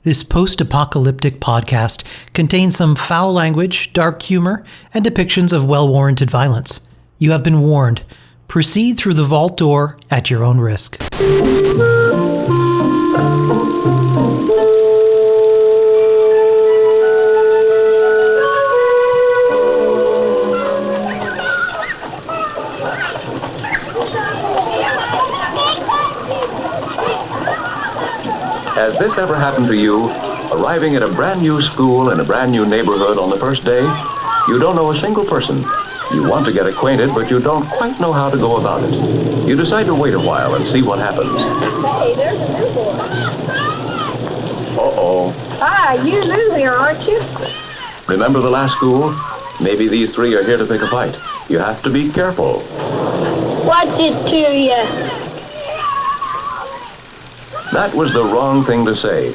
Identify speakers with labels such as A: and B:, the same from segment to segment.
A: This post-apocalyptic podcast contains some foul language, dark humor, and depictions of well-warranted violence. You have been warned. Proceed through the vault door at your own risk.
B: Has this ever happened to you? Arriving at a brand new school in a brand new neighborhood on the first day? You don't know a single person. You want to get acquainted, but you don't quite know how to go about it. You decide to wait a while and see what happens.
C: Hey, there's a new boy.
B: Uh-oh.
C: Hi, you're new here, aren't you?
B: Remember the last school? Maybe these three are here to pick a fight. You have to be careful.
C: What's it to you?
B: That was the wrong thing to say.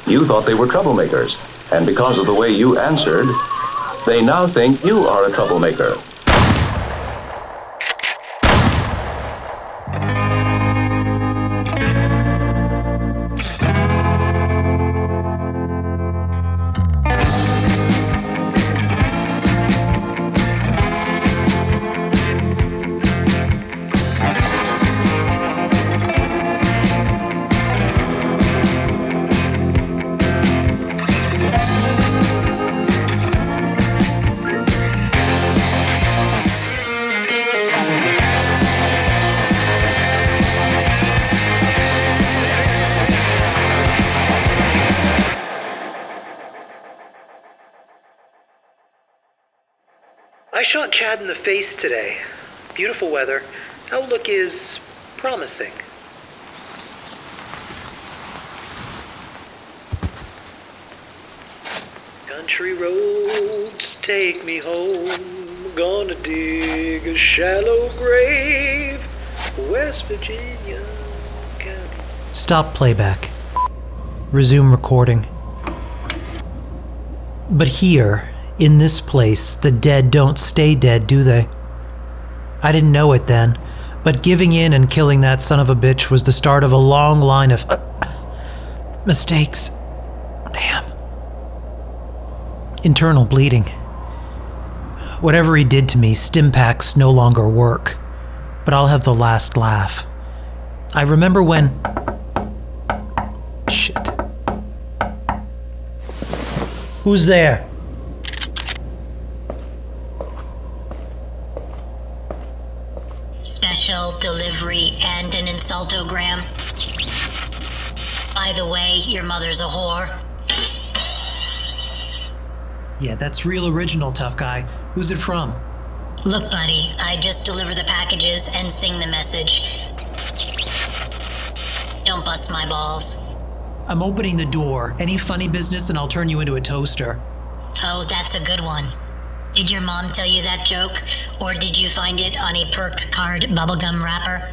B: You thought they were troublemakers, and because of the way you answered, they now think you are a troublemaker.
A: I shot Chad in the face today. Beautiful weather. Outlook is promising. Country roads take me home. Gonna dig a shallow grave. West Virginia County. Stop playback. Resume recording. But here, in this place, the dead don't stay dead, do they? I didn't know it then, but giving in and killing that son of a bitch was the start of a long line of mistakes. Damn. Internal bleeding. Whatever he did to me, stim packs no longer work, but I'll have the last laugh. I remember when... Shit. Who's there?
D: Special delivery and an insultogram. By the way, your mother's a whore.
A: Yeah, that's real original, tough guy. Who's it from?
D: Look, buddy, I just deliver the packages and sing the message. Don't bust my balls.
A: I'm opening the door. Any funny business and I'll turn you into a toaster.
D: Oh, that's a good one. Did your mom tell you that joke, or did you find it on a perk card bubblegum wrapper?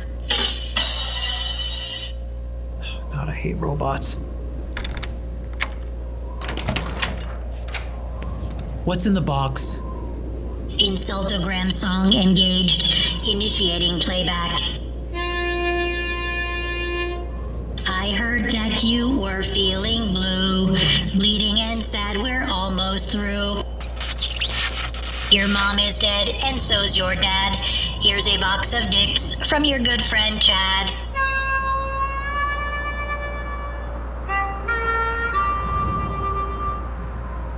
A: God, I hate robots. What's in the box?
D: Insultogram song engaged. Initiating playback. I heard that you were feeling blue, bleeding and sad, we're almost through. Your mom is dead, and so's your dad. Here's a box of dicks from your good friend Chad.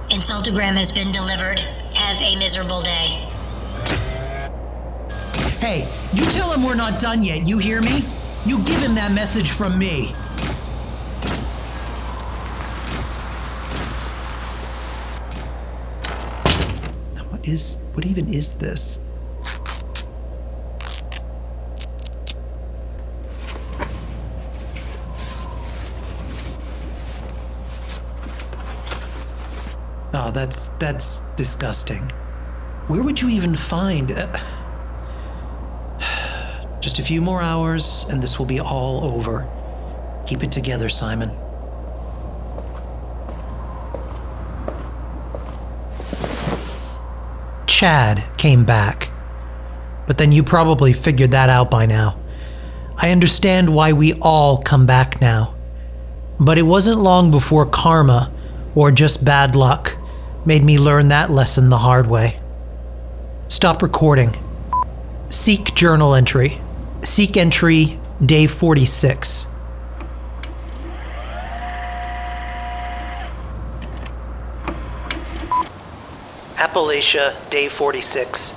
D: Insultogram has been delivered. Have a miserable day.
A: Hey, you tell him we're not done yet, you hear me? You give him that message from me. What even is this? Oh, that's disgusting. Where would you even find... Just a few more hours, and this will be all over. Keep it together, Simon. Chad came back. But then you probably figured that out by now. I understand why we all come back now. But it wasn't long before karma, or just bad luck, made me learn that lesson the hard way. Stop recording. Seek journal entry. Seek entry day 46. Appalachia, day 46.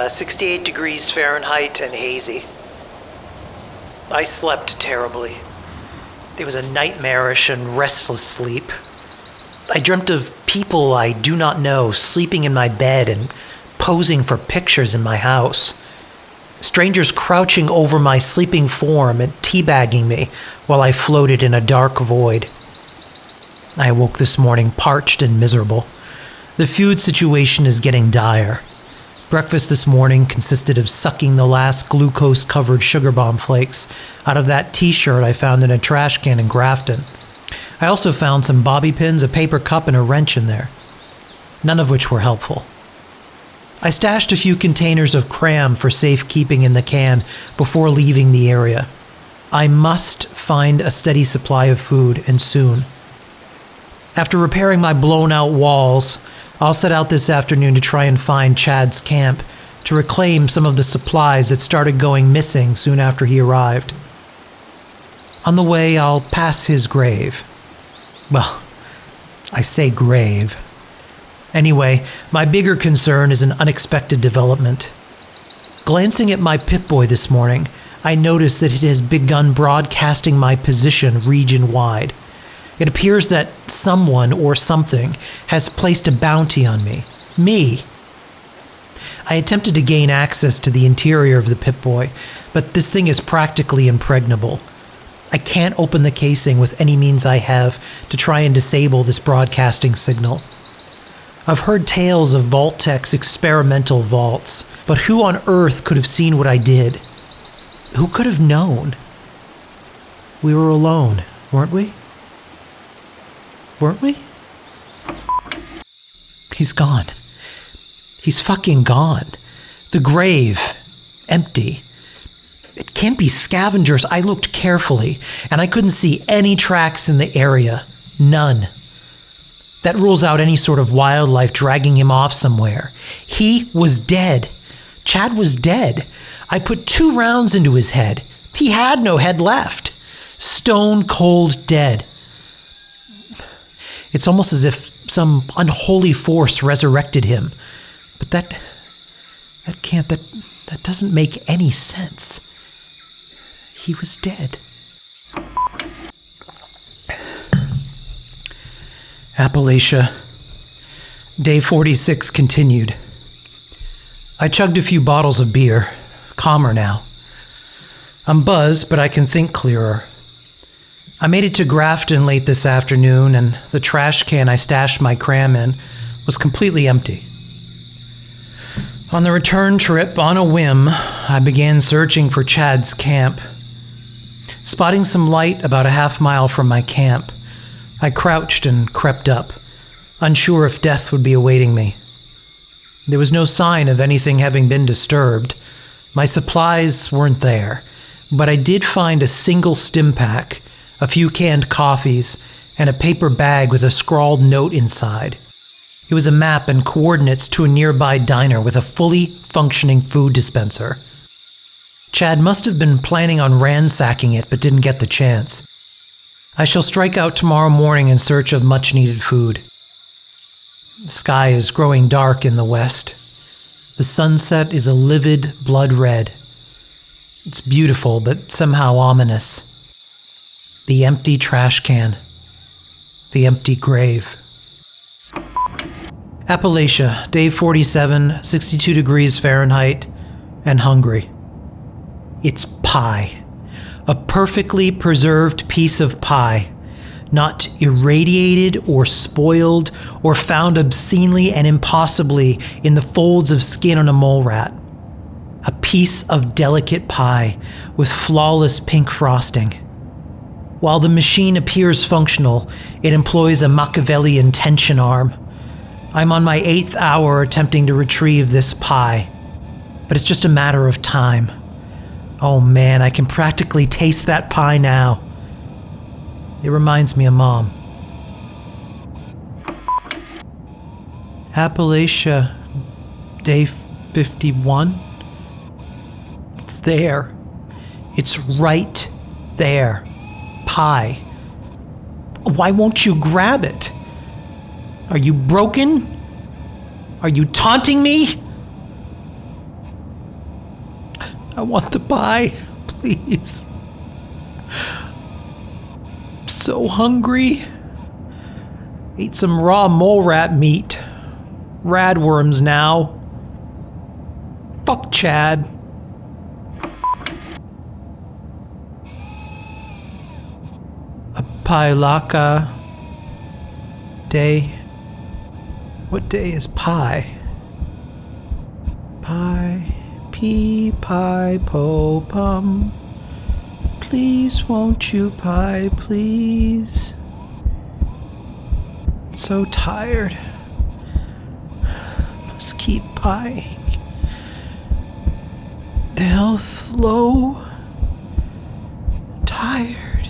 A: 68 degrees Fahrenheit and hazy. I slept terribly. It was a nightmarish and restless sleep. I dreamt of people I do not know sleeping in my bed and posing for pictures in my house. Strangers crouching over my sleeping form and teabagging me while I floated in a dark void. I awoke this morning parched and miserable. The food situation is getting dire. Breakfast this morning consisted of sucking the last glucose-covered sugar bomb flakes out of that t-shirt I found in a trash can in Grafton. I also found some bobby pins, a paper cup, and a wrench in there, none of which were helpful. I stashed a few containers of cram for safekeeping in the can before leaving the area. I must find a steady supply of food, and soon. After repairing my blown-out walls, I'll set out this afternoon to try and find Chad's camp, to reclaim some of the supplies that started going missing soon after he arrived. On the way, I'll pass his grave. Well, I say grave. Anyway, my bigger concern is an unexpected development. Glancing at my Pip-Boy this morning, I noticed that it has begun broadcasting my position region-wide. It appears that someone or something has placed a bounty on me. Me. I attempted to gain access to the interior of the Pip-Boy, but this thing is practically impregnable. I can't open the casing with any means I have to try and disable this broadcasting signal. I've heard tales of Vault-Tech's experimental vaults, but who on earth could have seen what I did? Who could have known? We were alone, weren't we? Weren't we? He's gone. He's fucking gone. The grave. Empty. It can't be scavengers. I looked carefully, and I couldn't see any tracks in the area. None. That rules out any sort of wildlife dragging him off somewhere. He was dead. Chad was dead. I put 2 rounds into his head. He had no head left. Stone cold dead. It's almost as if some unholy force resurrected him. But that doesn't make any sense. He was dead. Appalachia. Day 46 continued. I chugged a few bottles of beer. Calmer now. I'm buzzed, but I can think clearer. I made it to Grafton late this afternoon, and the trash can I stashed my cram in was completely empty. On the return trip, on a whim, I began searching for Chad's camp. Spotting some light about a half-mile from my camp, I crouched and crept up, unsure if death would be awaiting me. There was no sign of anything having been disturbed. My supplies weren't there, but I did find a single stim pack, a few canned coffees, and a paper bag with a scrawled note inside. It was a map and coordinates to a nearby diner with a fully functioning food dispenser. Chad must have been planning on ransacking it but didn't get the chance. I shall strike out tomorrow morning in search of much-needed food. The sky is growing dark in the west. The sunset is a livid blood red. It's beautiful, but somehow ominous. The empty trash can. The empty grave. Appalachia, day 47, 62 degrees Fahrenheit, and hungry. It's pie. A perfectly preserved piece of pie. Not irradiated or spoiled or found obscenely and impossibly in the folds of skin on a mole rat. A piece of delicate pie with flawless pink frosting. While the machine appears functional, it employs a Machiavellian tension arm. I'm on my 8th hour attempting to retrieve this pie, but it's just a matter of time. Oh man, I can practically taste that pie now. It reminds me of Mom. Appalachia, day 51. It's there. It's right there. Pie. Why won't you grab it? Are you broken? Are you taunting me? I want the pie, please. I'm so hungry. Ate some raw mole rat meat. Radworms now. Fuck Chad. Appalachia day. What day is pie? Pie, pea, pie, po, pum. Please, won't you pie, please? So tired. Must keep pieing. The health low. Tired.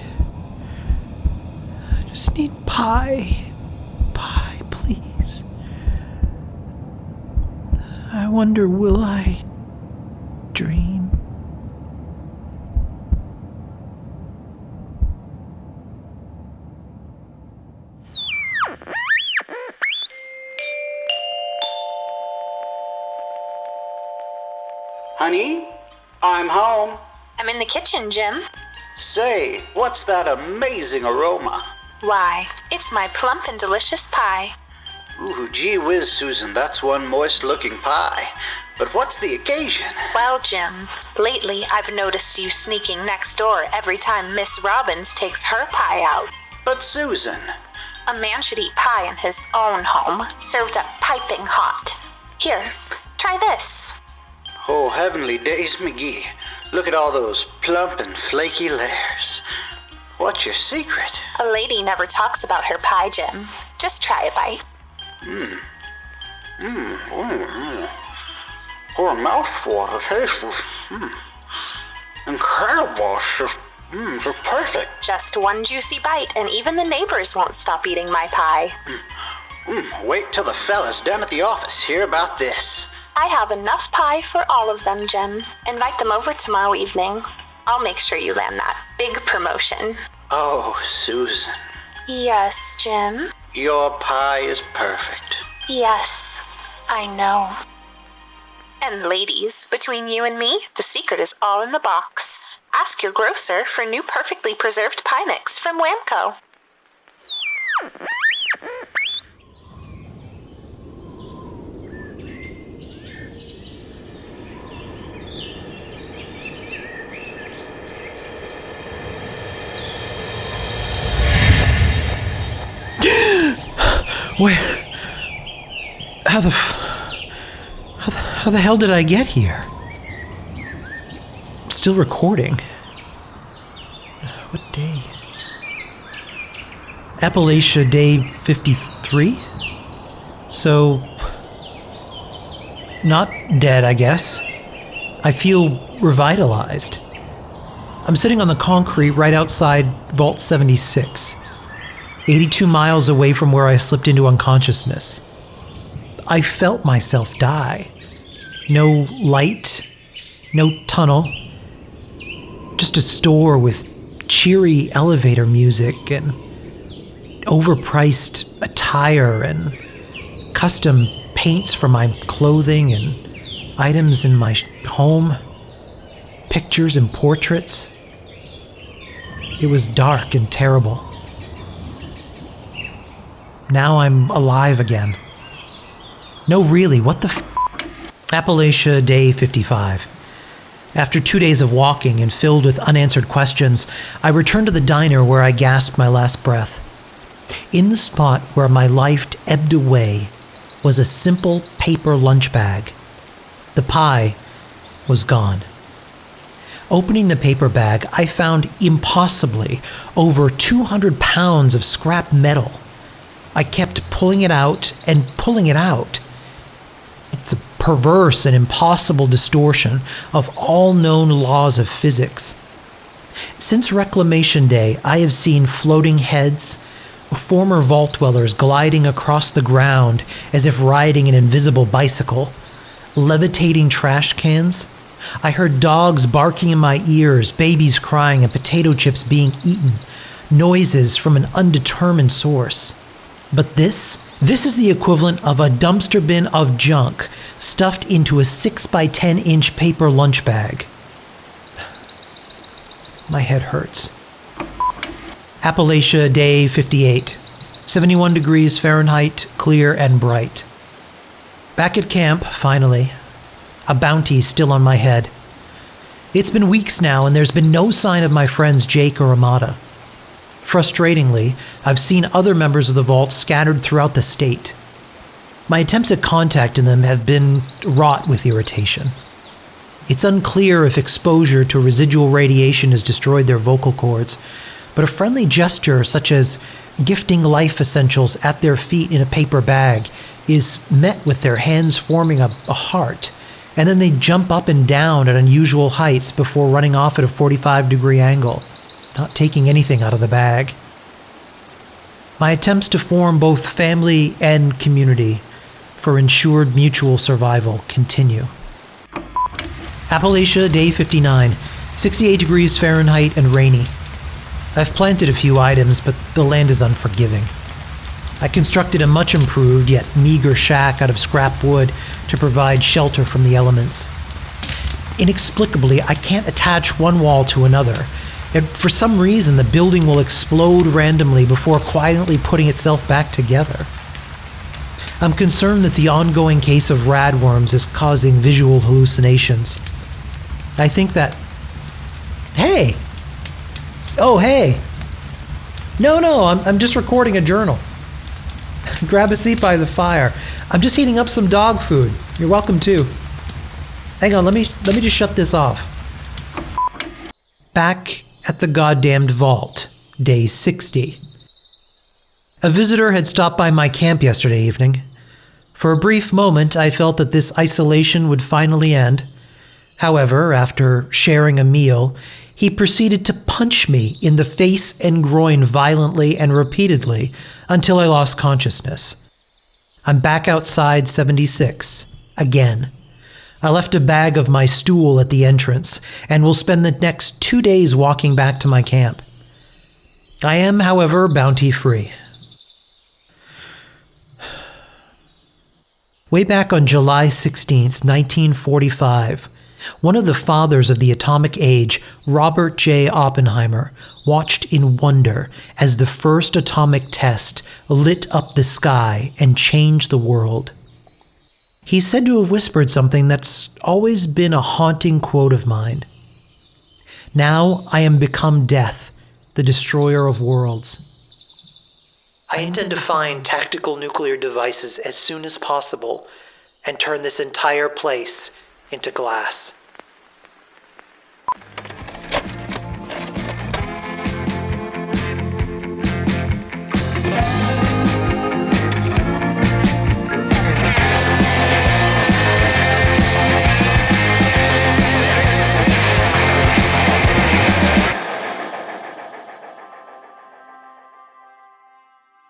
A: I just need pie. Pie, please. I wonder, will I dream?
E: Honey, I'm home.
F: I'm in the kitchen, Jim.
E: Say, what's that amazing aroma?
F: Why, it's my plump and delicious pie.
E: Ooh, gee whiz, Susan, that's one moist-looking pie. But what's the occasion?
F: Well, Jim, lately I've noticed you sneaking next door every time Miss Robbins takes her pie out.
E: But Susan...
F: A man should eat pie in his own home, served up piping hot. Here, try this.
E: Oh, heavenly days, McGee. Look at all those plump and flaky layers. What's your secret?
F: A lady never talks about her pie, Jim. Just try a bite.
E: Oh, mouthwater tastes incredible. It's just perfect.
F: Just one juicy bite, and even the neighbors won't stop eating my pie.
E: Wait till the fellas down at the office hear about this.
F: I have enough pie for all of them, Jim. Invite them over tomorrow evening. I'll make sure you land that big promotion.
E: Oh, Susan.
F: Yes, Jim.
E: Your pie is perfect.
F: Yes, I know. And ladies, between you and me, the secret is all in the box. Ask your grocer for new perfectly preserved pie mix from Whamco.
A: Where? How the hell did I get here? Still recording. What day? Appalachia day 53? So, not dead, I guess. I feel revitalized. I'm sitting on the concrete right outside Vault 76. 82 miles away from where I slipped into unconsciousness. I felt myself die. No light, no tunnel, just a store with cheery elevator music and overpriced attire and custom paints for my clothing and items in my home, pictures and portraits. It was dark and terrible. Now I'm alive again. No, really, what the Appalachia day 55. After 2 days of walking and filled with unanswered questions, I returned to the diner where I gasped my last breath. In the spot where my life ebbed away was a simple paper lunch bag. The pie was gone. Opening the paper bag, I found impossibly over 200 pounds of scrap metal. I kept pulling it out and pulling it out. It's a perverse and impossible distortion of all known laws of physics. Since Reclamation Day, I have seen floating heads, former vault dwellers gliding across the ground as if riding an invisible bicycle, levitating trash cans. I heard dogs barking in my ears, babies crying, and potato chips being eaten, noises from an undetermined source. But this is the equivalent of a dumpster bin of junk stuffed into a 6x10-inch paper lunch bag. My head hurts. Appalachia, day 58. 71 degrees Fahrenheit, clear and bright. Back at camp, finally. A bounty still on my head. It's been weeks now, and there's been no sign of my friends Jake or Amada. Frustratingly, I've seen other members of the vault scattered throughout the state. My attempts at contacting them have been wrought with irritation. It's unclear if exposure to residual radiation has destroyed their vocal cords, but a friendly gesture such as gifting life essentials at their feet in a paper bag is met with their hands forming a heart, and then they jump up and down at unusual heights before running off at a 45-degree angle, not taking anything out of the bag. My attempts to form both family and community for ensured mutual survival continue. Appalachia, day 59, 68 degrees Fahrenheit and rainy. I've planted a few items, but the land is unforgiving. I constructed a much improved yet meager shack out of scrap wood to provide shelter from the elements. Inexplicably, I can't attach one wall to another, and for some reason the building will explode randomly before quietly putting itself back together. I'm concerned that the ongoing case of radworms is causing visual hallucinations. I think that... Hey! Oh, hey! No, I'm just recording a journal. Grab a seat by the fire. I'm just heating up some dog food. You're welcome too. Hang on, let me just shut this off. Back at the goddamned vault, day 60. A visitor had stopped by my camp yesterday evening. For a brief moment, I felt that this isolation would finally end. However, after sharing a meal, he proceeded to punch me in the face and groin violently and repeatedly until I lost consciousness. I'm back outside 76, again. I left a bag of my stool at the entrance and will spend the next 2 days walking back to my camp. I am, however, bounty-free. Way back on July 16th, 1945, one of the fathers of the atomic age, Robert J. Oppenheimer, watched in wonder as the first atomic test lit up the sky and changed the world. He's said to have whispered something that's always been a haunting quote of mine. Now I am become death, the destroyer of worlds. I intend to find tactical nuclear devices as soon as possible and turn this entire place into glass.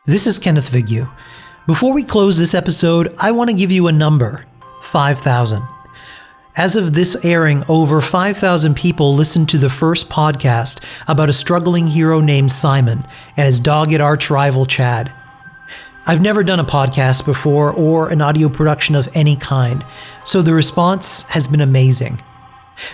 A: This is Kenneth Vigue. Before we close this episode, I want to give you a number, 5,000. As of this airing, over 5,000 people listened to the first podcast about a struggling hero named Simon and his dogged arch rival Chad. I've never done a podcast before or an audio production of any kind, so the response has been amazing.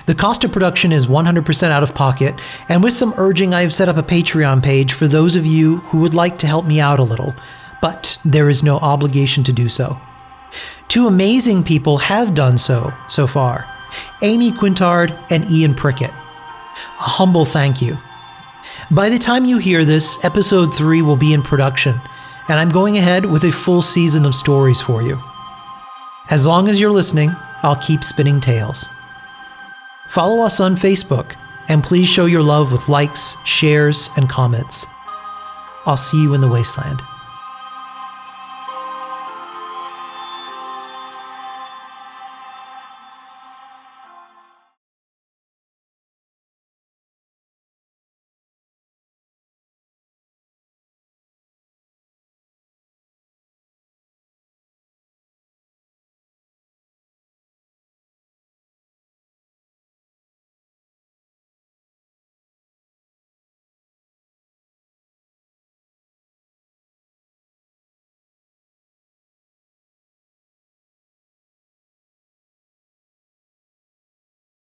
A: The cost of production is 100% out of pocket, and with some urging, I have set up a Patreon page for those of you who would like to help me out a little, but there is no obligation to do so. 2 amazing people have done so far, Amy Quintard and Ian Prickett. A humble thank you. By the time you hear this, episode 3 will be in production, and I'm going ahead with a full season of stories for you. As long as you're listening, I'll keep spinning tales. Follow us on Facebook, and please show your love with likes, shares, and comments. I'll see you in the wasteland.